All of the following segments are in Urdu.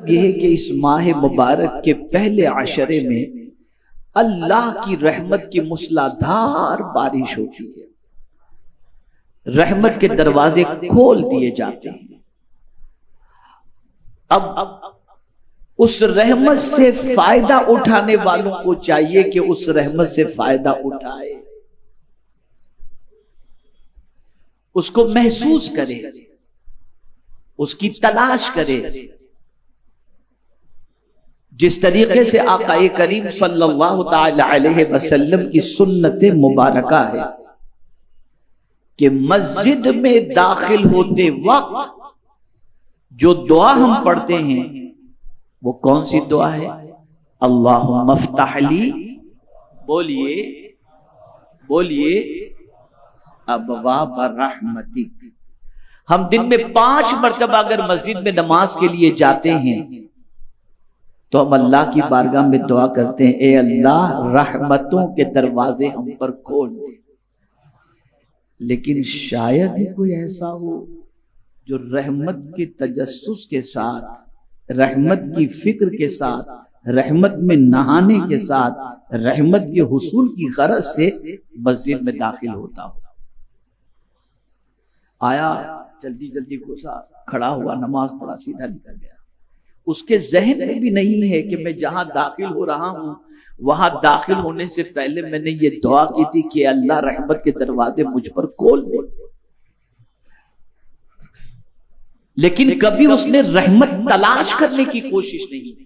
یہ ہے کہ اس ماہ مبارک کے پہلے عشرے میں اللہ کی رحمت کی موسلادھار بارش ہوتی ہے، رحمت کے دروازے کھول دیے جاتے ہیں۔ اب اس رحمت سے فائدہ اٹھانے والوں کو چاہیے کہ اس رحمت سے فائدہ اٹھائے، اس کو محسوس کرے، اس کی تلاش کرے۔ جس طریقے سے آقا کریم صلی اللہ تعالی علیہ وسلم کی سنت مبارکہ ہے کہ مسجد میں داخل ہوتے وقت جو دعا ہم پڑھتے ہیں وہ کون سی دعا ہے؟ اللہم افتح لی، بولیے ابواب رحمتک۔ ہم دن میں 5 مرتبہ اگر مسجد میں نماز کے لیے جاتے ہیں تو ہم اللہ کی بارگاہ میں دعا کرتے ہیں، اے اللہ رحمتوں کے دروازے ہم پر کھول دے۔ لیکن شاید ہی کوئی ایسا ہو جو رحمت کے تجسس کے ساتھ، رحمت کی فکر کے ساتھ، رحمت میں نہانے کے ساتھ، رحمت کے حصول کی غرض سے مسجد میں داخل ہوتا ہو۔ آیا جلدی گھسا، کھڑا ہوا، نماز پڑھا، سیدھا نکل گیا۔ اس کے ذہن میں بھی نہیں ہے کہ میں جہاں داخل ہو رہا ہوں وہاں داخل ہونے سے پہلے میں نے یہ دعا کی تھی کہ اللہ رحمت کے دروازے مجھ پر کھول دے۔ لیکن کبھی اس نے رحمت تلاش کرنے کی کوشش نہیں کی،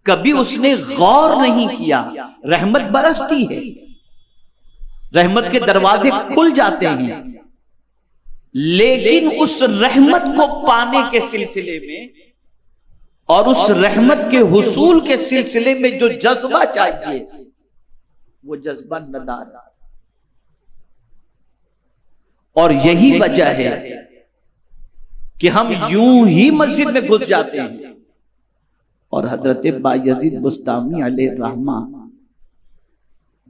کبھی اس نے غور نہیں کیا۔ رحمت برستی ہے، رحمت کے دروازے کھل جاتے ہیں، لیکن اس رحمت کو پانے کے سلسلے میں اور اس رحمت کے حصول کے سلسلے میں جو جذبہ چاہیے وہ جذبہ ندارت۔ اور یہی وجہ ہے کہ ہم یوں ہی مسجد میں گھس جاتے ہیں اور حضرت بایزید بستامی علیہ الرحمہ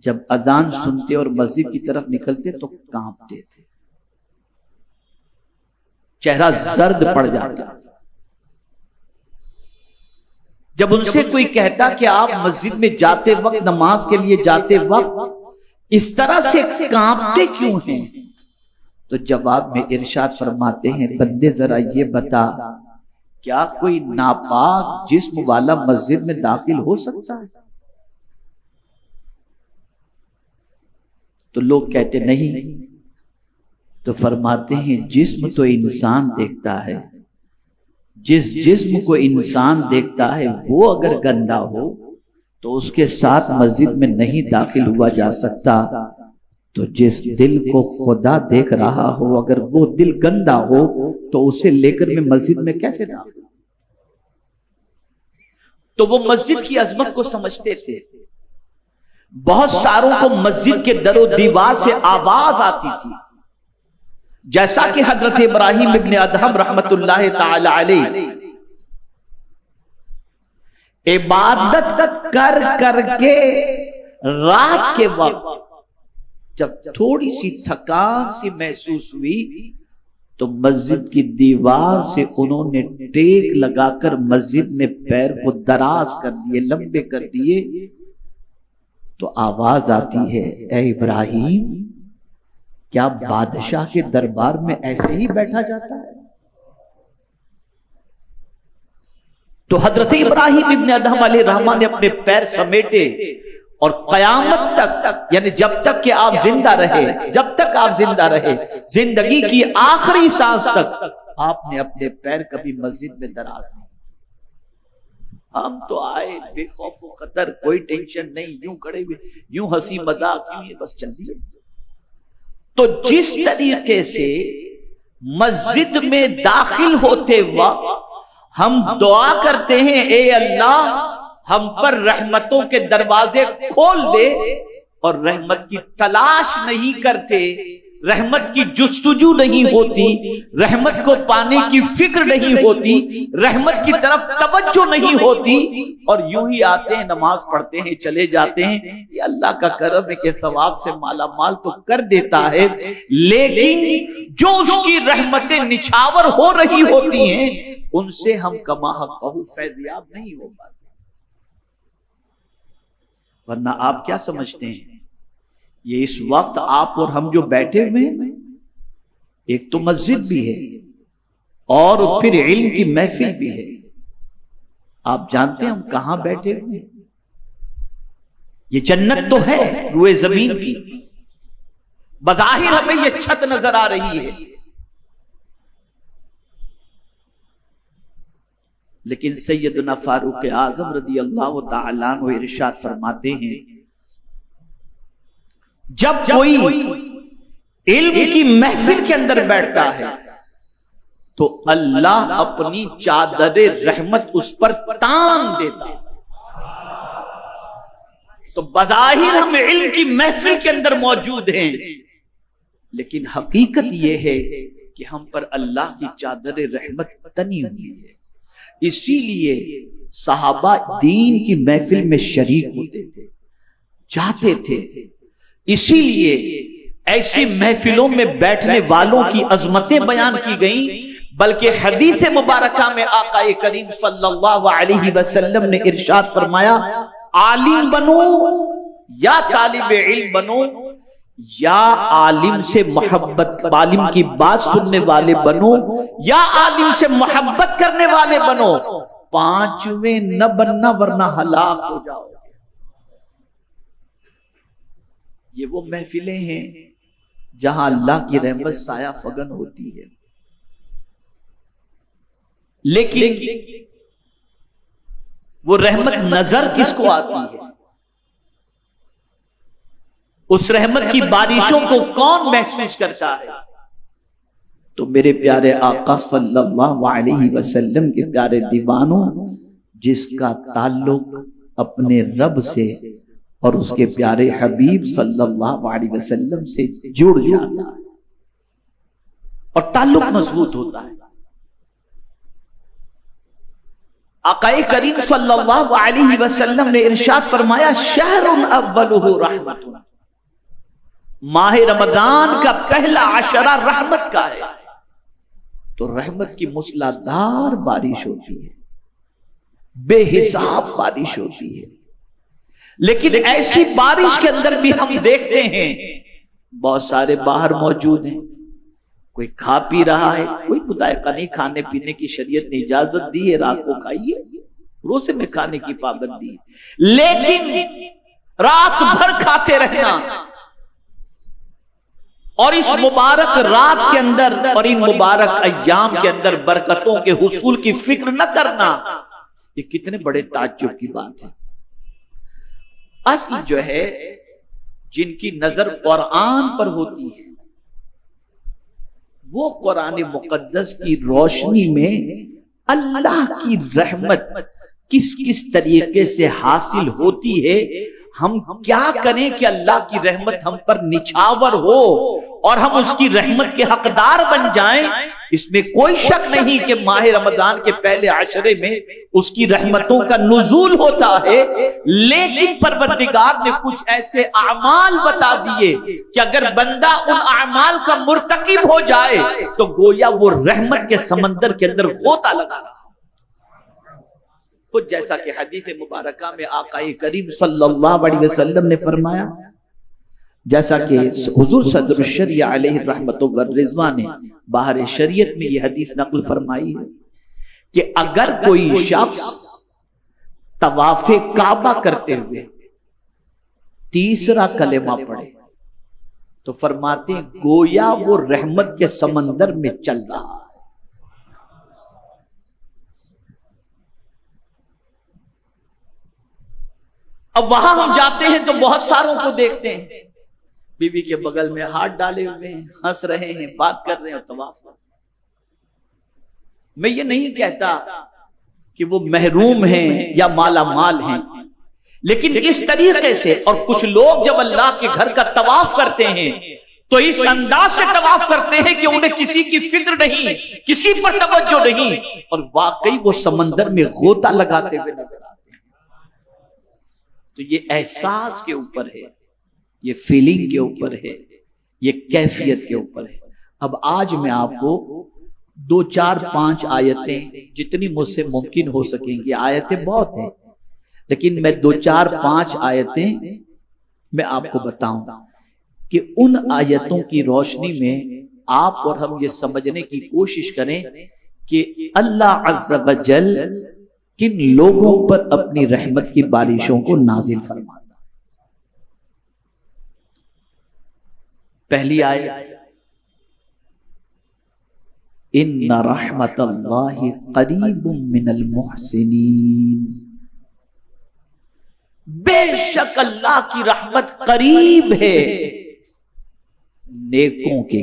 جب اذان سنتے اور مسجد کی طرف نکلتے تو کانپتے تھے، چہرہ زرد پڑ جاتا۔ جب ان سے کوئی کہتا کہ آپ مسجد میں جاتے وقت، نماز کے لیے جاتے وقت اس طرح سے کانپتے کیوں ہیں، تو جواب میں ارشاد فرماتے ہیں، بندے ذرا یہ بتا، کیا کوئی ناپاک جسم والا مسجد میں داخل ہو سکتا ہے؟ تو لوگ کہتے نہیں، تو فرماتے ہیں جسم تو انسان دیکھتا ہے، جس جسم کو انسان دیکھتا ہے وہ اگر گندا ہو تو اس کے ساتھ مسجد میں نہیں داخل ہوا جا سکتا، تو جس دل کو خدا دیکھ رہا ہو اگر وہ دل گندا ہو تو اسے لے کر میں مسجد میں کیسے داخل؟ تو وہ مسجد کی عظمت کو سمجھتے تھے۔ بہت ساروں کو مسجد کے در و دیوار سے آواز آتی تھی، جیسا کہ حضرت ابراہیم ابن ادہم رحمت اللہ تعالی علیہ عبادت کر کر کے رات کے وقت جب تھوڑی سی تھکان سی محسوس ہوئی تو مسجد کی دیوار سے انہوں نے ٹیک لگا کر مسجد میں پیر کو دراز کر دیے، لمبے کر دیے، تو آواز آتی ہے، اے ابراہیم کیا بادشاہ کے دربار میں ایسے ہی بیٹھا جاتا ہے؟ تو حضرت ابراہیم ابن ادہم علیہ الرحمہ نے اپنے پیر سمیٹے اور قیامت تک، یعنی جب تک کہ آپ زندہ رہے، جب تک آپ زندہ رہے، زندگی کی آخری سانس تک آپ نے اپنے پیر کبھی مسجد میں دراز نہیں۔ ہم تو آئے بے خوف و خطر، کوئی ٹینشن نہیں، یوں کھڑے ہوئے، یوں ہنسی مذاق، یوں یہ بس چل دیے۔ تو جس طریقے سے مسجد میں داخل ہوتے وقت ہم دعا کرتے ہیں، اے اللہ ہم پر رحمتوں کے دروازے کھول دے، اور رحمت کی تلاش نہیں کرتے، رحمت کی جستجو نہیں ہوتی، رحمت کو پانے کی فکر نہیں ہوتی، رحمت کی طرف توجہ نہیں ہوتی، اور یوں ہی آتے ہیں نماز پڑھتے ہیں چلے جاتے ہیں، یہ اللہ کا کرم ہے کہ ثواب سے مالا مال تو کر دیتا ہے، لیکن جو اس کی رحمتیں نچھاور ہو رہی ہوتی ہیں ان سے ہم کما حقہ فیضیاب نہیں ہو پاتے۔ ورنہ آپ کیا سمجھتے ہیں، یہ اس وقت آپ اور ہم جو بیٹھے ہوئے ہیں، ایک تو مسجد بھی ہے اور پھر علم کی محفل بھی ہے، آپ جانتے ہیں ہم کہاں بیٹھے ہوئے ہیں؟ یہ جنت تو ہے روئے زمین کی، بظاہر ہمیں یہ چھت نظر آ رہی ہے، لیکن سیدنا فاروق اعظم رضی اللہ تعالیٰ عنہ ارشاد فرماتے ہیں، جب کوئی علم کی محفل کے اندر بیٹھتا ہے تو اللہ اپنی چادر رحمت اس پر تان دیتا ہے۔ تو بظاہر ہم علم کی محفل کے اندر موجود ہیں، لیکن حقیقت یہ ہے کہ ہم پر اللہ کی چادر رحمت تنی ہوئی ہے۔ اسی لیے صحابہ دین کی محفل میں شریک ہوتے تھے، جاتے تھے، اسی لیے ایسی محفلوں میں بیٹھنے والوں کی عظمتیں بیان کی گئیں، بلکہ حدیث مبارکہ میں آقا کریم صلی اللہ علیہ وسلم نے ارشاد فرمایا، عالم بنو یا طالب علم بنو یا عالم سے محبت، عالم کی بات سننے والے بنو یا عالم سے محبت کرنے والے بنو، پانچویں نہ بننا ورنہ ہلاک ہو جاؤ۔ یہ وہ محفلیں ہیں جہاں اللہ کی رحمت سایہ فگن ہوتی ہے، لیکن وہ رحمت نظر کس کو آتی ہے؟ اس رحمت کی بارشوں کو کون محسوس کرتا ہے؟ تو میرے پیارے آقا صلی اللہ علیہ وسلم کے پیارے دیوانوں، جس کا تعلق اپنے رب سے اور اس کے پیارے حبیب صلی اللہ علیہ وسلم سے جڑ جاتا ہے اور تعلق مضبوط ہوتا ہے۔ آقا کریم صلی اللہ علیہ وسلم نے ارشاد فرمایا، شہر اولہ رحمت، ماہ رمضان کا پہلا عشرہ رحمت کا ہے، تو رحمت کی موسلادھار بارش ہوتی ہے، بے حساب بارش ہوتی ہے، لیکن ایسی بارش کے اندر بھی ہم دیکھتے ہیں بہت سارے باہر موجود ہیں، کوئی کھا پی رہا ہے، کوئی مذائقہ نہیں، کھانے پینے کی شریعت نے اجازت دی ہے، رات کو کھائیے، روزے میں کھانے کی پابندی ہے، لیکن رات بھر کھاتے رہنا اور اس مبارک رات کے اندر اور ان مبارک ایام کے اندر برکتوں کے حصول کی فکر نہ کرنا، یہ کتنے بڑے تعجب کی بات ہے۔ اصل جو ہے جن کی نظر قرآن پر ہوتی ہے، وہ قرآن مقدس کی روشنی میں اللہ کی رحمت کس کس طریقے سے حاصل ہوتی ہے، ہم کیا کریں کہ اللہ کی رحمت ہم پر نچھاور ہو اور ہم اس کی رحمت کے حقدار بن جائیں۔ اس میں کوئی شک نہیں کہ ماہ رمضان کے پہلے عشرے میں اس کی رحمتوں کا نزول ہوتا ہے، لیکن پروردگار نے کچھ ایسے اعمال بتا دیے کہ اگر بندہ ان اعمال کا مرتکب ہو جائے تو گویا وہ رحمت کے سمندر کے اندر غوطہ لگا رہا۔ خود جیسا کہ حدیث مبارکہ میں آقا کریم صلی اللہ علیہ وسلم نے فرمایا، جیسا کہ حضور صدر الشریعہ علیہ الرحمت والرضوان نے باہر شریعت میں یہ حدیث نقل فرمائی ہے کہ اگر کوئی شخص طواف کعبہ کرتے ہوئے تیسرا کلمہ پڑھے تو فرماتے ہیں گویا وہ رحمت کے سمندر میں چل رہا ہے۔ اب وہاں ہم جاتے ہیں تو بہت ساروں کو دیکھتے ہیں بیوی کے بغل میں ہاتھ ڈالے ہوئے ہیں، ہنس رہے ہیں، بات کر رہے ہیں اور طواف کر رہے ہیں۔ میں یہ نہیں کہتا کہ وہ محروم ہیں یا مالا مال ہیں، لیکن اس طریقے سے، اور کچھ لوگ جب اللہ کے گھر کا طواف کرتے ہیں تو اس انداز سے طواف کرتے ہیں کہ انہیں کسی کی فکر نہیں، کسی پر توجہ نہیں، اور واقعی وہ سمندر میں غوطہ لگاتے ہوئے نظر آتے ہیں۔ تو یہ احساس کے اوپر ہے، یہ فیلنگ کے اوپر ہے، یہ کیفیت کے اوپر ہے۔ اب آج میں آپ کو 2 4 5 آیتیں جتنی مجھ سے ممکن ہو سکیں گی، آیتیں بہت ہیں لیکن میں 2 4 5 آیتیں میں آپ کو بتاؤں کہ ان آیتوں کی روشنی میں آپ اور ہم یہ سمجھنے کی کوشش کریں کہ اللہ عز و جل کن لوگوں پر اپنی رحمت کی بارشوں کو نازل فرماتا۔ پہلی آیت، ان رحمت اللہ قریب من المحسنین، بے شک اللہ کی رحمت قریب ہے نیکوں کے۔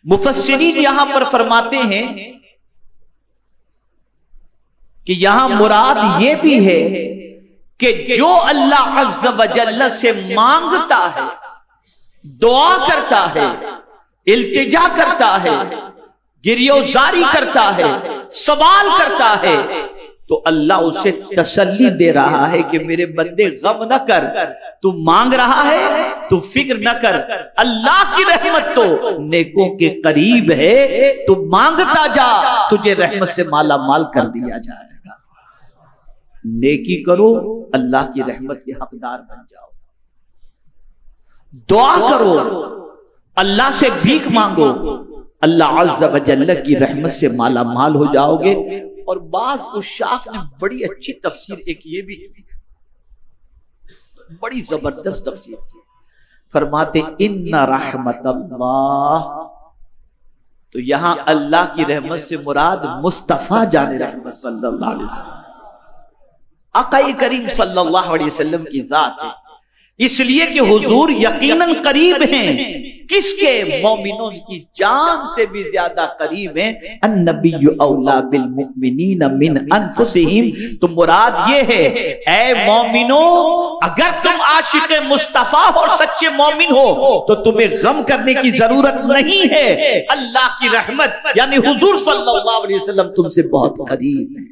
مفسرین یہاں پر فرماتے ہیں کہ یہاں مراد یہ بھی ہے کہ جو اللہ عز و جل سے مانگتا ہے، دعا کرتا ہے، التجا کرتا ہے، گریوزاری کرتا ہے، سوال کرتا ہے، تو اللہ اسے تسلی دے رہا ہے کہ میرے بندے غم نہ کر، تو مانگ رہا ہے تو فکر نہ کر، اللہ کی رحمت تو نیکوں کے قریب ہے، تو مانگتا جا، تجھے رحمت سے مالا مال کر دیا جائے گا۔ نیکی کرو، اللہ کی رحمت کے حقدار بن جاؤ، دعا کرو، اللہ سے بھیک مانگو، اللہ عز و جل کی رحمت سے مالا مال ہو جاؤ گے۔ اور بعض عشاق نے بڑی اچھی تفسیر، ایک یہ بھی بڑی زبردست تفسیر کی، فرماتے ان رحمت اللہ، تو یہاں اللہ کی رحمت سے مراد مصطفیٰ جان رحمت صلی اللہ علیہ وسلم، آقا کریم صلی اللہ علیہ وسلم کی ذات ہے، اس لیے کہ حضور یقیناً قریب ہیں، کس کے؟ مومنوں کی جان سے بھی زیادہ قریب ہیں۔ النبی اولا بالمؤمنین من انفسہم، تو مراد یہ ہے اے مومنوں، اگر تم عاشق مصطفیٰ اور سچے مومن ہو تو تمہیں غم کرنے کی ضرورت نہیں ہے، اللہ کی رحمت یعنی حضور صلی اللہ علیہ وسلم تم سے بہت قریب ہیں۔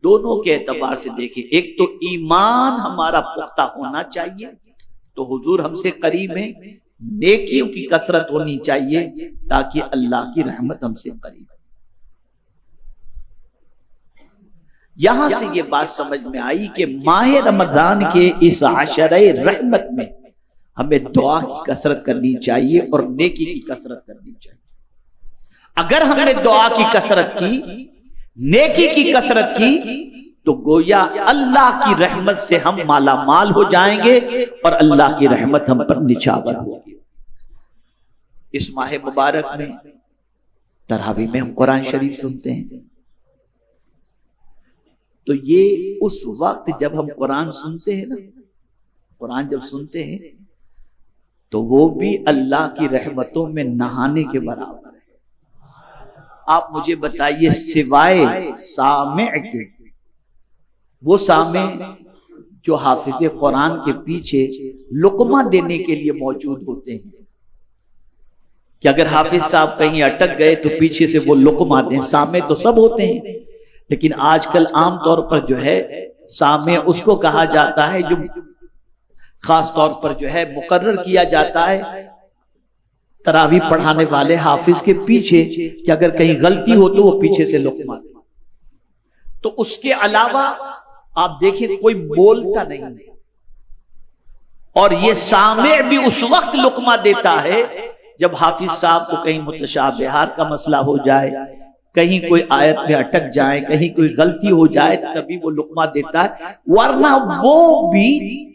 دونوں کے اعتبار سے دیکھیں، ایک تو ایمان ہمارا پختہ ہونا چاہیے تو حضور ہم سے قریب ہیں، نیکیوں کی کثرت ہونی چاہیے تاکہ اللہ کی رحمت ہم سے قریب ہے۔ یہاں سے یہ بات سمجھ میں آئی کہ ماہ رمضان کے اس عشرہ رحمت میں ہمیں دعا کی کثرت کرنی چاہیے اور نیکی کی کثرت کرنی چاہیے۔ اگر ہم نے دعا کی کثرت کی، نیکی کی کثرت کی، تو گویا اللہ کی رحمت سے ہم مالا مال ہو جائیں گے اور اللہ کی رحمت ہم پر نچھاور ہوگی۔ اس ماہ مبارک میں تراویح میں ہم قرآن شریف سنتے ہیں، تو یہ اس وقت جب ہم قرآن سنتے ہیں نا، قرآن جب سنتے ہیں تو وہ بھی اللہ کی رحمتوں میں نہانے کے برابر ہے۔ آپ مجھے بتائیے، سوائے سامع کے، وہ سامع جو حافظ قرآن کے پیچھے لقمہ دینے کے لیے موجود ہوتے ہیں، کہ اگر حافظ صاحب کہیں اٹک گئے تو پیچھے سے وہ لقمہ دیں، سامع تو سب ہوتے ہیں، لیکن آج کل عام طور پر جو ہے سامع اس کو کہا جاتا ہے جو خاص طور پر جو ہے مقرر کیا جاتا ہے تراویح پڑھانے والے حافظ کے پیچھے، کہ اگر کہیں غلطی ہو تو وہ پیچھے سے لقمہ دے۔ تو اس کے علاوہ آپ دیکھیں کوئی بولتا نہیں، اور یہ سامع بھی اس وقت لقمہ دیتا ہے جب حافظ صاحب کو کہیں متشابہات کا مسئلہ ہو جائے، کہیں کوئی آیت میں اٹک جائے، کہیں کوئی غلطی ہو جائے، تبھی وہ لقمہ دیتا ہے، ورنہ وہ بھی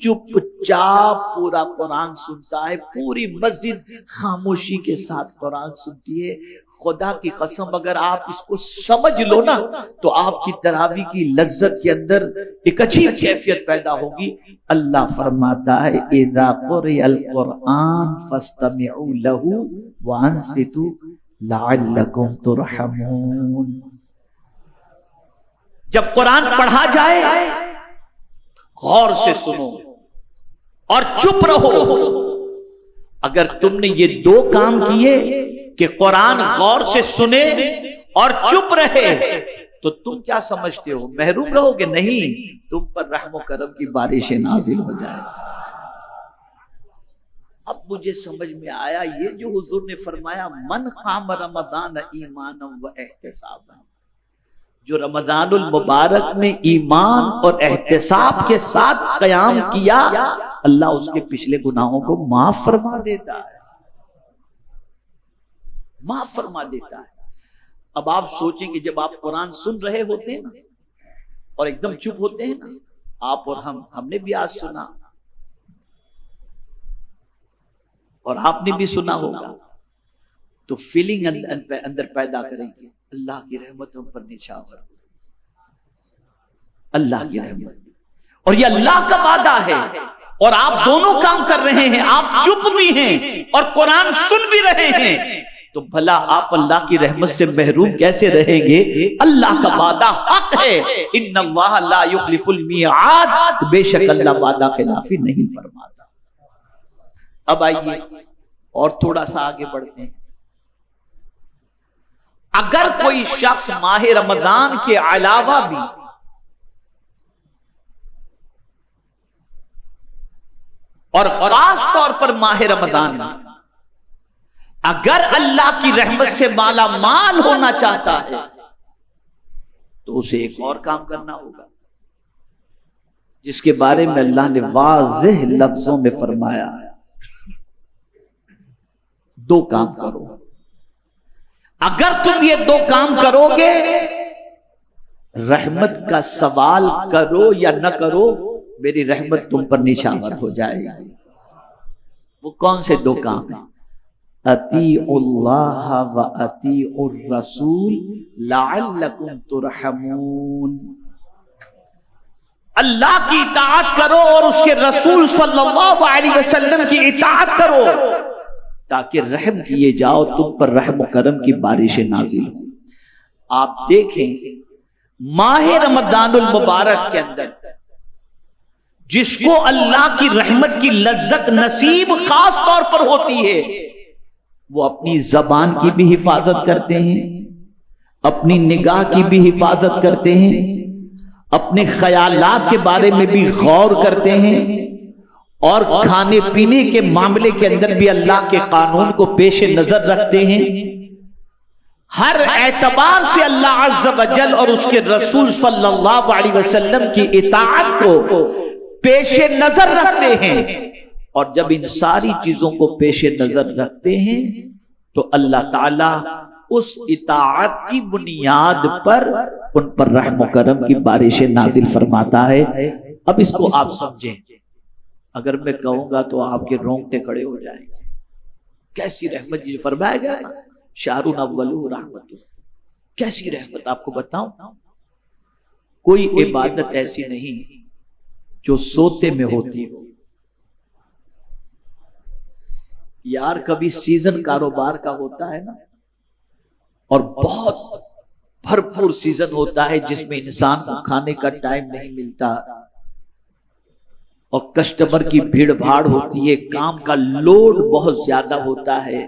چپ چاپ پورا قرآن سنتا ہے، پوری مسجد خاموشی کے ساتھ قرآن سنتی ہے۔ خدا کی قسم اگر آپ اس کو سمجھ لو نا تو آپ کی تراویح کی لذت کے اندر ایک عجیب کیفیت پیدا ہوگی۔ اللہ فرماتا ہے اذا قرئ القرآن فاستمعوا له وانصتوا لعلکم ترحمون، جب قرآن پڑھا جائے غور سے سنو اور چپ رہو. اگر تم نے یہ دو کام کیے کہ قرآن غور سے سنے اور چپ رہے تو تم کیا سمجھتے ہو محروم رہو گے؟ نہیں، تم پر رحم و کرم کی بارشیں نازل ہو جائیں. اب مجھے سمجھ میں آیا یہ جو حضور نے فرمایا من قام رمضان ایمانا و احتسابا، جو رمضان المبارک میں ایمان اور احتساب کے ساتھ قیام کیا اللہ اس کے پچھلے گناہوں کو معاف فرما دیتا ہے، معاف فرما دیتا ہے. اب آپ سوچیں کہ جب آپ قرآن سن رہے ہوتے ہیں نا اور ایک دم چپ ہوتے ہیں نا، آپ اور ہم نے بھی آج سنا اور آپ نے بھی سنا ہوگا، تو فیلنگ اندر پیدا کریں گے اللہ کی رحمت ہم پر نچھاور، اللہ کی رحمت. اور یہ اللہ کا وعدہ ہے اور آپ دونوں کام کر رہے ہیں، آپ چپ بھی ہیں اور قرآن سن بھی رہے ہیں، تو بھلا آپ اللہ کی رحمت سے محروم کیسے رہیں گے؟ اللہ کا وعدہ حق ہے، ان اللہ لا یخلف المیعاد، بے شک اللہ وعدہ خلافی نہیں فرماتا. اب آئیے اور تھوڑا سا آگے بڑھتے ہیں. اگر کوئی شخص ماہ رمضان کے علاوہ بھی اور خاص طور پر ماہ رمضان میں اگر اللہ کی رحمت سے مالا مال ہونا چاہتا ہے تو اسے ایک اور کام کرنا ہوگا جس کے بارے میں اللہ نے واضح لفظوں میں فرمایا ہے. دو کام کرو. اگر تم یہ دو کام کرو گے، رحمت کا سوال کرو یا نہ کرو میری رحمت تم پر نچھاور ہو جائے گی. وہ کون سے دو کام ہیں؟ اطیعوا اللہ و اطیعوا الرسول لعلکم ترحمون. اللہ کی اطاعت کرو اور اس کے رسول صلی اللہ علیہ وسلم کی اطاعت کرو تاکہ رحم کیے جاؤ، تم پر رحم و کرم کی بارشیں نازل ہوں. آپ دیکھیں ماہ رمضان المبارک کے اندر جس کو اللہ کی رحمت کی لذت نصیب خاص طور پر ہوتی ہے، وہ اپنی زبان کی بھی حفاظت کرتے ہیں، اپنی نگاہ کی بھی حفاظت کرتے ہیں، اپنے خیالات کے بارے میں بھی غور کرتے ہیں، اور کھانے پینے کے معاملے کے اندر بھی اللہ کے قانون کو پیش نظر رکھتے ہیں. ہر اعتبار سے اللہ عز و جل اور اس کے رسول صلی اللہ علیہ وسلم کی اطاعت کو پیش نظر رکھتے ہیں. اور جب ان ساری چیزوں کو پیش نظر رکھتے ہیں تو اللہ تعالی اس اطاعت کی بنیاد پر ان پر رحم و کرم کی بارشیں نازل فرماتا ہے. اب اس کو آپ سمجھیں، اگر میں کہوں گا تو آپ کے رونگٹے کھڑے ہو جائیں گے. کیسی رحمت یہ فرمایا گیا نا، شہر اول رحمت، کیسی رحمت آپ کو بتاؤں. کوئی عبادت ایسی نہیں جو سوتے میں ہوتی ہو. یار کبھی سیزن کاروبار کا ہوتا ہے نا، اور بہت بھرپور سیزن ہوتا ہے جس میں انسان کو کھانے کا ٹائم نہیں ملتا اور کسٹمر کی بھیڑ بھاڑ ہوتی ہے، کام کا لوڈ بہت زیادہ ہوتا ہے،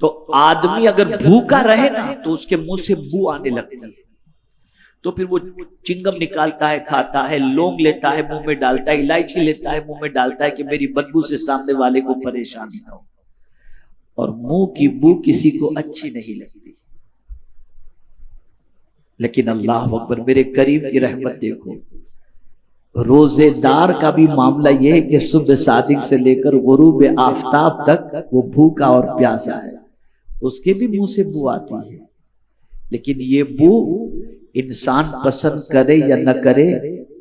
تو آدمی اگر بھوکا رہے نا تو اس کے منہ سے بو آنے لگتی ہے، تو پھر وہ چنگم نکالتا ہے، کھاتا ہے، لونگ لیتا ہے منہ میں ڈالتا ہے، الائچی لیتا ہے منہ میں ڈالتا ہے کہ میری بدبو سے سامنے والے کو پریشانی نہ ہو. اور منہ کی بو کسی کو اچھی نہیں لگتی. لیکن اللہ اکبر، میرے کریم کی رحمت دیکھو، روزے دار کا بھی معاملہ یہ ہے کہ صبح صادق سے لے کر غروب آفتاب تک وہ بھوکا اور پیاسا ہے، اس کے بھی منہ سے بو آتی ہے. لیکن یہ بو انسان پسند کرے یا نہ کرے،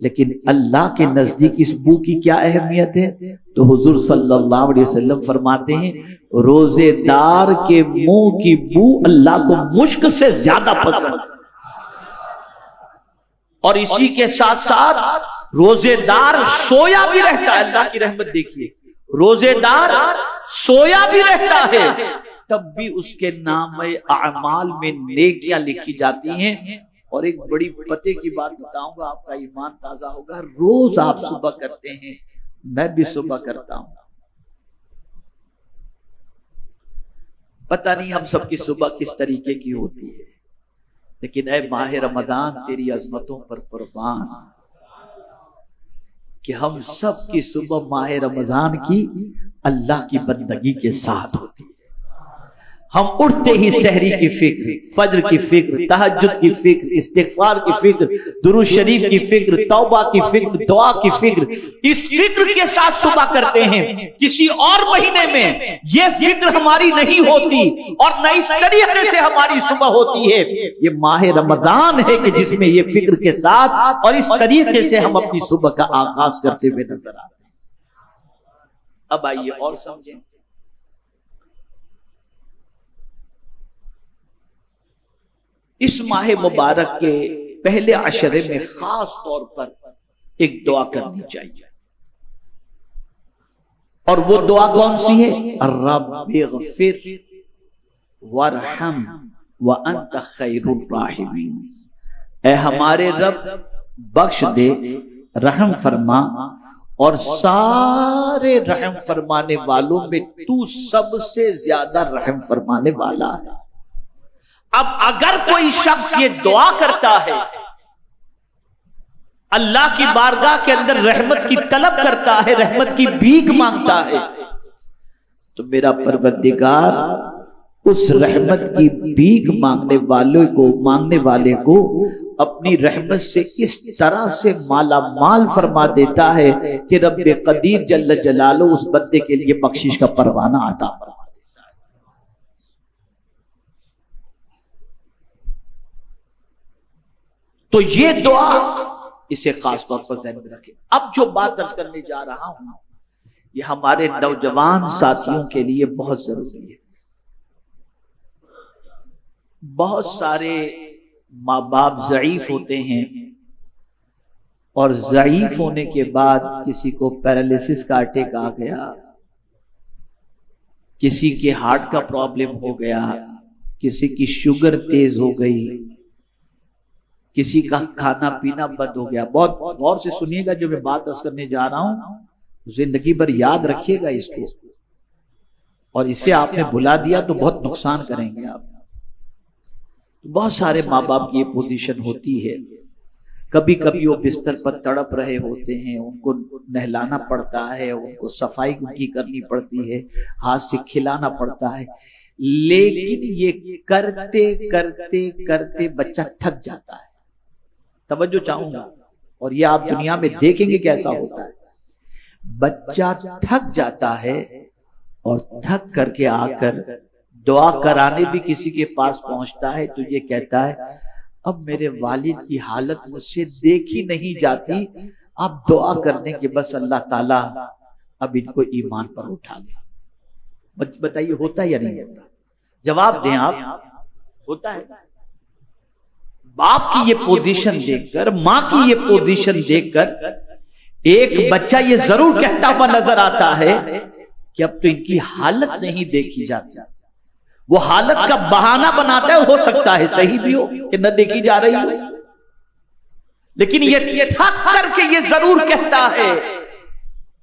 لیکن اللہ کے نزدیک اس بو کی کیا اہمیت ہے؟ تو حضور صلی اللہ علیہ وسلم فرماتے ہیں روزے دار کے منہ کی بو اللہ کو مشک سے زیادہ پسند. اور اسی کے ساتھ ساتھ روزے دار سویا بھی رہتا ہے. اللہ کی رحمت دیکھیے، روزے دار سویا بھی رہتا ہے تب بھی اس کے نام اعمال میں نیکیاں لکھی جاتی ہیں. اور ایک بڑی پتے کی بات بتاؤں گا، آپ کا ایمان تازہ ہوگا. روز آپ صبح کرتے ہیں میں بھی صبح کرتا ہوں. پتہ نہیں ہم سب کی صبح کس طریقے کی ہوتی ہے، لیکن اے ماہ رمضان تیری عظمتوں پر قربان کہ ہم سب کی صبح ماہ رمضان کی اللہ کی بندگی کے ساتھ ہوتی ہے. ہم اٹھتے ہی سحری کی فکر، فجر کی فکر، تہجد کی فکر، استغفار کی فکر، درود شریف کی فکر، توبہ کی فکر، دعا کی فکر، اس فکر کے ساتھ صبح کرتے ہیں. کسی اور مہینے میں یہ فکر ہماری نہیں ہوتی اور نہ اس طریقے سے ہماری صبح ہوتی ہے. یہ ماہ رمضان ہے کہ جس میں یہ فکر کے ساتھ اور اس طریقے سے ہم اپنی صبح کا آغاز کرتے ہوئے نظر آتے ہیں. اب آئیے اور سمجھیں. اس ماہ مبارک کے پہلے عشرے میں خاص طور پر ایک دعا کرنی چاہیے، اور وہ دعا کون سی ہے؟ رب اغفر وارحم وانت خیر الراحمین. اے ہمارے رب بخش دے، رحم فرما، اور سارے رحم فرمانے والوں میں تو سب سے زیادہ رحم فرمانے والا ہے. اب اگر کوئی شخص یہ دعا کرتا ہے، اللہ کی بارگاہ کے اندر رحمت کی طلب کرتا ہے، رحمت کی بھیک مانگتا ہے، تو میرا پروردگار اس رحمت کی بھیک مانگنے والے کو اپنی رحمت سے اس طرح سے مالا مال فرما دیتا ہے کہ رب قدیر جل جلالہ اس بندے کے لیے بخشش کا پروانہ عطا فرما. تو یہ دعا اسے خاص طور پر ذہن میں رکھیں. اب جو بات عرض کرنے جا رہا ہوں یہ ہمارے نوجوان ساتھیوں کے لیے بہت ضروری ہے. بہت سارے ماں باپ ضعیف ہوتے ہیں اور ضعیف ہونے کے بعد کسی کو پیرالیسس کا اٹیک آ گیا، کسی کے ہارٹ کا پرابلم ہو گیا، کسی کی شوگر تیز ہو گئی، کسی کا کھانا پینا بند ہو گیا. بہت غور سے سنیے گا جو میں بات عرض کرنے جا رہا ہوں، زندگی بھر یاد رکھیے گا اس کو، اور اسے آپ نے بھلا دیا تو بہت نقصان کریں گے آپ. بہت سارے ماں باپ کی یہ پوزیشن ہوتی ہے. کبھی کبھی وہ بستر پر تڑپ رہے ہوتے ہیں، ان کو نہلانا پڑتا ہے، ان کو صفائی کی کرنی پڑتی ہے، ہاتھ سے کھلانا پڑتا ہے، لیکن یہ کرتے کرتے کرتے بچہ تھک جاتا ہے. توجہ چاہوں گا، اور یہ آپ دنیا میں دیکھیں گے کیسا ہوتا ہے. بچہ تھک جاتا ہے اور تھک کر کے آ کر دعا کرانے بھی کسی کے پاس پہنچتا ہے تو یہ کہتا ہے اب میرے والد کی حالت مجھ سے دیکھی نہیں جاتی، اب دعا کر دیں کہ بس اللہ تعالیٰ اب ان کو ایمان پر اٹھا لے. بتائیے ہوتا ہے یا نہیں ہوتا؟ جواب دیں آپ. ہوتا ہے. باپ کی یہ پوزیشن دیکھ کر، ماں کی یہ پوزیشن دیکھ کر ایک بچہ یہ ضرور کہتا ہوا نظر آتا ہے کہ اب تو ان کی حالت نہیں دیکھی جاتی. وہ حالت کا بہانہ بناتا ہے، ہو سکتا ہے صحیح بھی ہو کہ نہ دیکھی جا رہی ہو، لیکن یہ تھک کر کے یہ ضرور کہتا ہے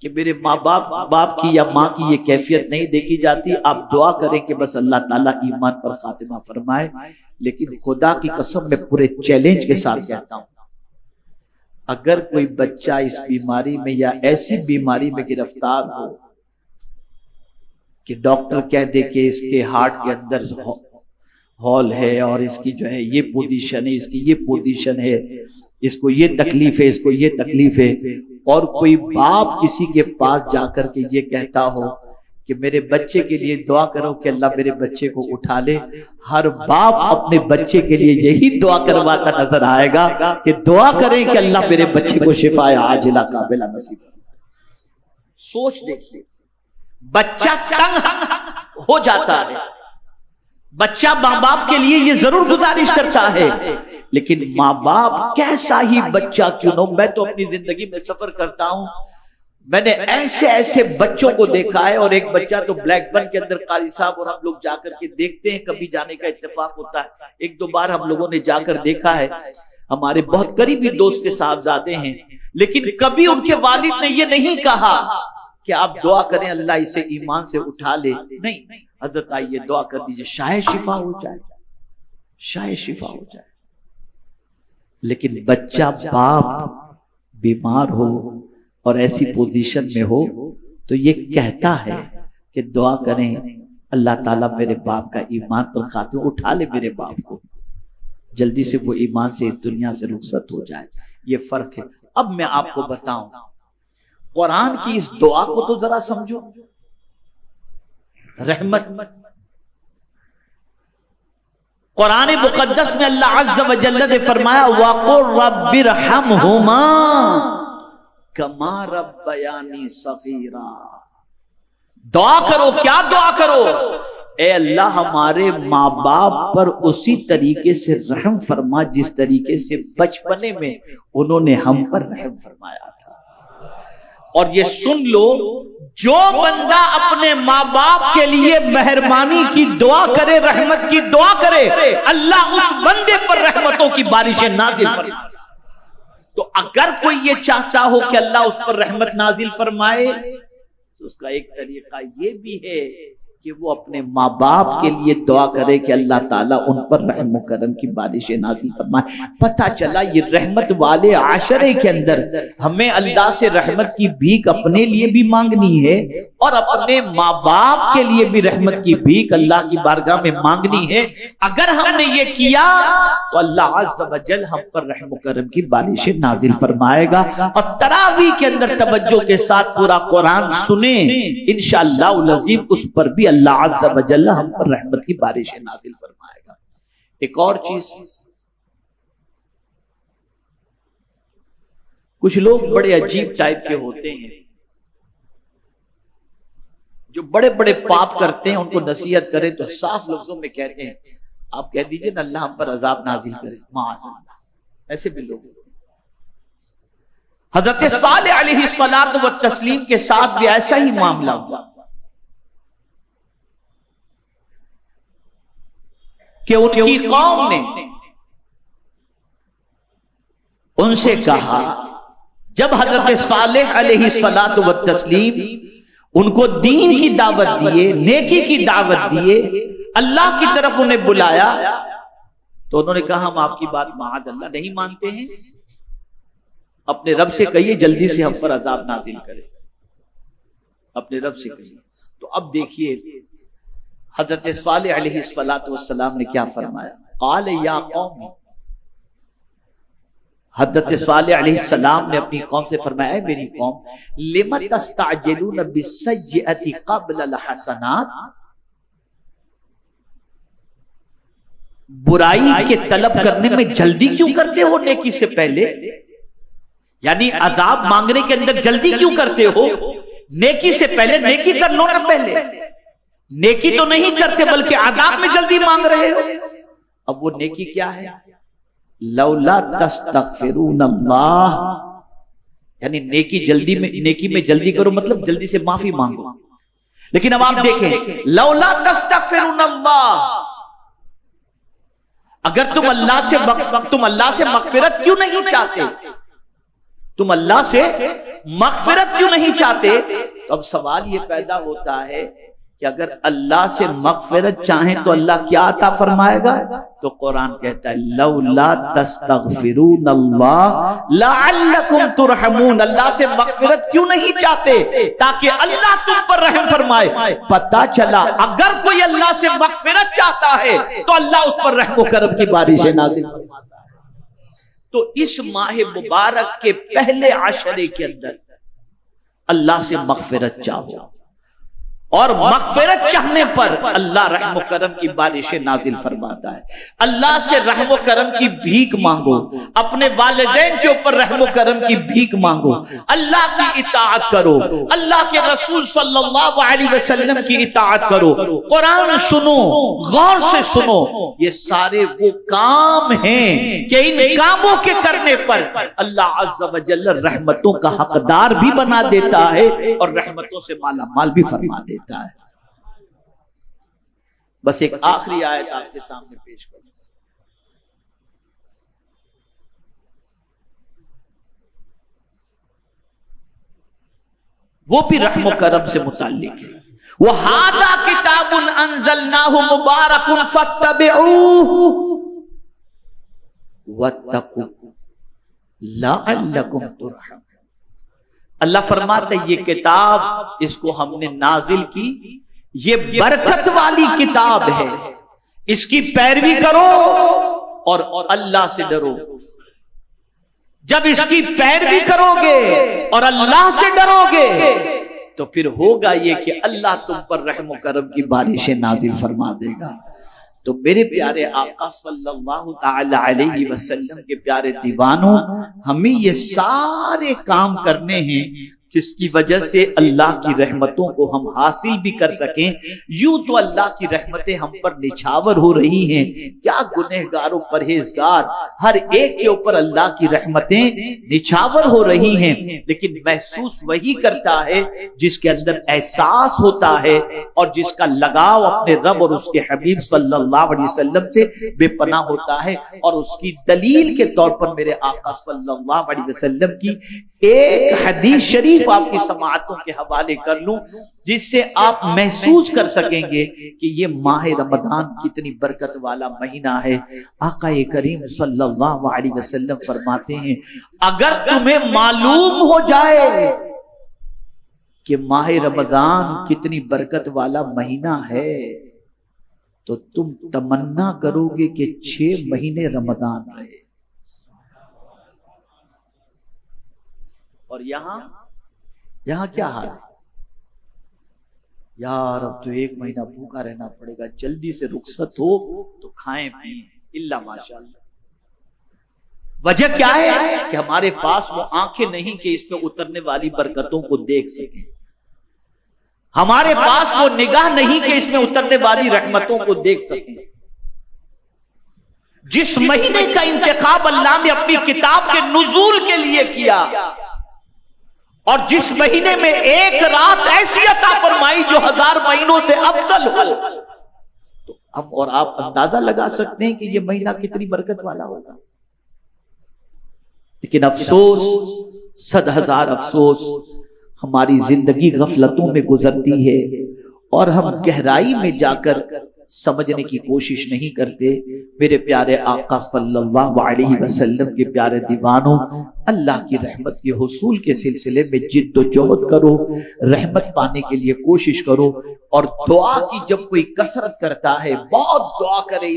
کہ میرے ماں باپ کی یا ماں کی یہ کیفیت نہیں دیکھی جاتی، آپ دعا کریں کہ بس اللہ تعالیٰ ایمان پر خاتمہ فرمائے. لیکن خدا کی قسم میں پورے چیلنج کے ساتھ کہتا ہوں، اگر کوئی بچہ اس بیماری میں یا ایسی بیماری میں گرفتار ہو کہ ڈاکٹر کہہ دے کہ اس کے ہارٹ کے اندر ہال ہے اور اس کی جو ہے یہ پوزیشن ہے، اس کی یہ پوزیشن ہے، اس کو یہ تکلیف ہے، اس کو یہ تکلیف ہے، اور کوئی باپ کسی کے پاس جا کر کے یہ کہتا ہو کہ میرے بچے کے لیے دعا کرو کہ اللہ میرے بچے کو اٹھا لے، ہر باپ اپنے بچے کے لیے یہی دعا کرواتا نظر آئے گا کہ دعا کریں کہ اللہ میرے بچے کو شفا عاجلہ قابلہ نصیب کرے. سوچ دیکھیے، بچہ تنگ ہو جاتا ہے، بچہ ماں باپ کے لیے یہ ضرور گزارش کرتا ہے، لیکن ماں باپ کیسا ہی بچہ کیوں نہ. میں تو اپنی زندگی میں سفر کرتا ہوں، میں نے ایسے بچوں کو دیکھا ہے، اور ایک بچہ تو بلیک بن کے اندر قاری صاحب اور ہم لوگ جا کر کے دیکھتے ہیں، کبھی جانے کا اتفاق ہوتا ہے، ایک دو بار ہم لوگوں نے جا کر دیکھا ہے. ہمارے بہت قریبی دوست صاحبزادے ہیں، لیکن کبھی ان کے والد نے یہ نہیں کہا کہ آپ دعا کریں اللہ اسے ایمان سے اٹھا لے، نہیں، حضرت آئیے دعا کر دیجئے شاید شفا ہو جائے، شاید شفا ہو جائے۔ لیکن بچہ باپ بیمار ہو اور ایسی پوزیشن میں ہو تو یہ کہتا ہے کہ دعا کریں اللہ تعالیٰ میرے باپ کا ایمان پر خاتمہ اٹھا لے، میرے باپ کو جلدی سے وہ ایمان سے اس دنیا سے رخصت ہو جائے۔ یہ فرق ہے۔ اب میں آپ کو بتاؤں قرآن کی اس دعا کو تو ذرا سمجھو، رحمت۔ قرآن مقدس میں اللہ عز و جل نے فرمایا وَقُلْ رَبِّ ارْحَمْهُمَا كَمَا رَبَّيَانِي صَغِيرًا۔ دعا کرو، کیا دعا کرو؟ اے اللہ ہمارے ماں باپ پر اسی طریقے سے رحم فرما جس طریقے سے بچپنے میں انہوں نے ہم پر رحم فرمایا تھا۔ اور یہ سن لو، جو بندہ اپنے ماں باپ کے لیے مہربانی کی دعا کرے، رحمت کی دعا کرے، اللہ اس بندے پر رحمتوں کی بارشیں نازل فرمائے۔ تو اگر کوئی یہ چاہتا ہو کہ اللہ اس پر رحمت نازل فرمائے تو اس کا ایک طریقہ یہ بھی ہے کہ وہ اپنے ماں باپ کے لیے دعا کرے کہ اللہ تعالیٰ ان پر رحم و کرم کی بارشیں نازل فرمائے۔ پتہ چلا یہ رحمت والے عاشرے کے اندر ہمیں اللہ سے رحمت کی بھیک اپنے لیے بھی مانگنی ہے اور اپنے ماں باپ کے لیے بھی رحمت کی بھیک اللہ کی بارگاہ میں مانگنی ہے۔ اگر ہم نے یہ کیا تو اللہ عز و جل ہم پر رحم و کرم کی بارشیں نازل فرمائے گا۔ اور تراویح کے اندر توجہ کے ساتھ پورا قرآن سنیں، انشاءاللہ العظیم اس پر بھی اللہ عز و جل ہم پر رحمت کی بارشیں نازل فرمائے گا۔ ایک اور چیز، کچھ لوگ بڑے عجیب ٹائپ کے ہوتے ہیں جو بڑے بڑے پاپ کرتے ہیں، ان کو نصیحت کریں تو صاف لفظوں میں کہتے ہیں آپ کہہ دیجئے نا اللہ ہم پر عذاب نازل کرے، معاذ اللہ۔ ایسے بھی لوگ، حضرت صالح علیہ الصلوۃ والتسلیم کے ساتھ بھی ایسا ہی معاملہ ہوا کہ ان کی قوم نے ان سے کہا، جب حضرت صالح علیہ الصلوۃ والتسلیم ان کو دین کی دعوت دیے، نیکی کی دعوت دیے، اللہ کی طرف انہیں بلایا تو انہوں نے کہا ہم آپ کی بات معاذ اللہ نہیں مانتے ہیں، اپنے رب سے کہیے جلدی سے ہم پر عذاب نازل کرے، اپنے رب سے کہیے۔ تو اب دیکھیے حضرت صالح علیہ السلام نے کیا فرمایا، قال یا قوم، حضرت صالح علیہ السلام نے اپنی قوم سے فرمایا، اے میری قوم، لم تستعجلون بالسیئۃ قبل الحسنات، برائی کے طلب کرنے میں جلدی کیوں کرتے ہو نیکی سے پہلے؟ یعنی عذاب مانگنے کے اندر جلدی کیوں کرتے ہو؟ نیکی سے پہلے نیکی کر لو نا، پہلے نیکی تو نہیں کرتے بلکہ عذاب میں جلدی مانگ رہے ہو۔ اب وہ نیکی کیا ہے؟ لولا تستغفرون اللہ، یعنی نیکی میں جلدی کرو مطلب جلدی سے معافی مانگو۔ لیکن اب آپ دیکھیں، لولا تستغفرون اللہ، اگر تم اللہ سے مغفرت کیوں نہیں چاہتے، تم اللہ سے مغفرت کیوں نہیں چاہتے، تو اب سوال یہ پیدا ہوتا ہے کہ اگر اللہ سے مغفرت چاہیں تو اللہ کیا عطا فرمائے گا؟ تو قرآن کہتا ہے لولا تستغفرون اللہ لعلکم ترحمون، اللہ سے مغفرت کیوں نہیں چاہتے؟ تاکہ اللہ تم پر رحم فرمائے۔ پتہ چلا اگر کوئی اللہ سے مغفرت چاہتا ہے تو اللہ اس پر رحم و کرم کی بارشیں نازل فرماتا ہے۔ تو اس ماہ مبارک کے پہلے عشرے کے اندر اللہ سے مغفرت چاہو، اور مغفرت چاہنے پر اللہ رحم و کرم کی بارشیں نازل فرماتا ہے۔ اللہ سے رحم و کرم کی بھیک مانگو، اپنے والدین کے اوپر رحم و کرم کی بھیک مانگو، اللہ کی اطاعت کرو، اللہ کے رسول صلی اللہ علیہ وسلم کی اطاعت کرو، قرآن سنو، غور سے سنو۔ یہ سارے وہ کام ہیں کہ ان کاموں کے کرنے پر اللہ عز و جل رحمتوں کا حقدار بھی بنا دیتا ہے اور رحمتوں سے مالا مال بھی فرما دیتا ہے۔ بس ایک آخری آیت آپ کے سامنے پیش کروں۔ وہ بھی رحم و کرم سے متعلق ہے. وَهَذَا كِتَابٌ أَنزَلْنَاهُ مُبَارَكٌ فَاتَّبِعُوهُ وَاتَّقُوا لَعَلَّكُمْ تُرْحَمُونَ. اللہ فرماتے ہیں یہ کتاب اس کو ہم نے نازل کی، یہ برکت والی کتاب ہے، اس کی پیروی کرو اور اللہ سے ڈرو. جب اس کی پیروی کرو گے اور اللہ سے ڈرو گے تو پھر ہوگا یہ کہ اللہ تم پر رحم و کرم کی بارشیں نازل فرما دے گا. تو میرے پیارے آقا صلی اللہ تعالی علیہ وسلم کے پیارے دیوانوں، ہمیں یہ سارے کام کرنے ہیں جس کی وجہ سے اللہ کی رحمتوں کو ہم حاصل بھی کر سکیں. یوں تو اللہ کی رحمتیں ہم پر نچھاور ہو رہی ہیں، کیا گنہگار و پرہیزگار ہر ایک کے اوپر اللہ کی رحمتیں نچھاور ہو رہی ہیں، لیکن محسوس وہی کرتا ہے جس کے اندر احساس ہوتا ہے اور جس کا لگاؤ اپنے رب اور اس کے حبیب صلی اللہ علیہ وسلم سے بے پناہ ہوتا ہے. اور اس کی دلیل کے طور پر میرے آقا صلی اللہ علیہ وسلم کی ایک حدیث شریف آپ کی سماعتوں کے حوالے کر لوں جس سے آپ محسوس کر سکیں گے کہ یہ ماہ رمضان کتنی برکت والا مہینہ ہے. آقا کریم صلی اللہ علیہ وسلم فرماتے ہیں اگر تمہیں معلوم ہو جائے کہ ماہ رمضان کتنی برکت والا مہینہ ہے تو تم تمنا کرو گے کہ 6 مہینے رمضان رہے. اور یہاں کیا حال ہے؟ یار اب تو 1 مہینہ بھوکا رہنا پڑے گا، جلدی سے رخصت ہو تو کھائیں پیئیں الا ماشاءاللہ. وجہ کیا ہے کہ ہمارے پاس وہ آنکھیں نہیں کہ اس میں اترنے والی برکتوں کو دیکھ سکیں، ہمارے پاس وہ نگاہ نہیں کہ اس میں اترنے والی رحمتوں کو دیکھ سکیں. جس مہینے کا انتخاب اللہ نے اپنی کتاب کے نزول کے لیے کیا اور جس مہینے میں ایک رات ایسی عطا فرمائی جو 1000 مہینوں سے افضل ہو، تو اب اور آپ اندازہ لگا سکتے ہیں کہ یہ مہینہ کتنی برکت والا ہوگا. لیکن افسوس، 100,000 افسوس، ہماری زندگی غفلتوں میں گزرتی ہے اور ہم گہرائی میں جا کر سمجھنے کی کوشش نہیں کرتے. میرے پیارے آقا صلی اللہ علیہ وسلم کے پیارے دیوانوں، اللہ کی رحمت کے حصول کے سلسلے میں جد و جہد کرو، رحمت پانے کے لیے کوشش کرو. اور دعا کی جب کوئی کثرت کرتا ہے، بہت دعا کریں.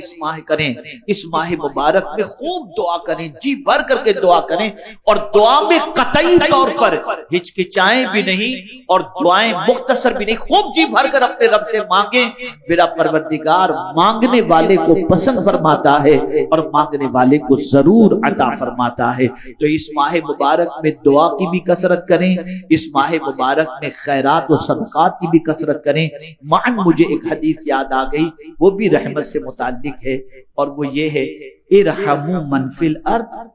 اس ماہ مبارک میں خوب دعا کریں، جی بھر کر کے دعا کریں، اور دعا میں قطعی طور پر ہچکچائیں بھی نہیں اور دعائیں مختصر بھی نہیں، خوب جی بھر کر اپنے رب سے مانگیں. میرا پروردگار مانگنے والے کو پسند فرماتا ہے اور مانگنے والے کو ضرور عطا فرماتا ہے. تو اس ماہ مبارک میں دعا کی بھی کثرت کریں، اس ماہ مبارک میں خیرات و صدقات کی بھی کثرت کریں. معن مجھے ایک حدیث یاد آ گئی، وہ بھی رحمت سے متعلق ہے، اور وہ یہ ہے ارحموا من فی الارض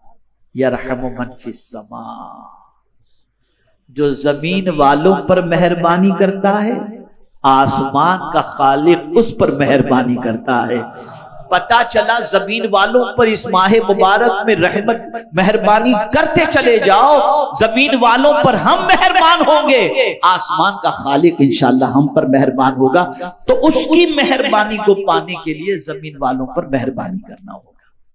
یرحم من فی السماء. جو زمین والوں پر مہربانی کرتا ہے آسمان کا خالق اس پر مہربانی کرتا ہے. پتا چلا زمین والوں پر اس ماہ مبارک میں رحمت مہربانی کرتے چلے جاؤ، زمین والوں پر ہم مہربان ہوں گے، آسمان کا خالق انشاءاللہ ہم پر مہربان ہوگا. تو اس کی مہربانی کو پانے کے لیے زمین والوں پر مہربانی کرنا ہوگا.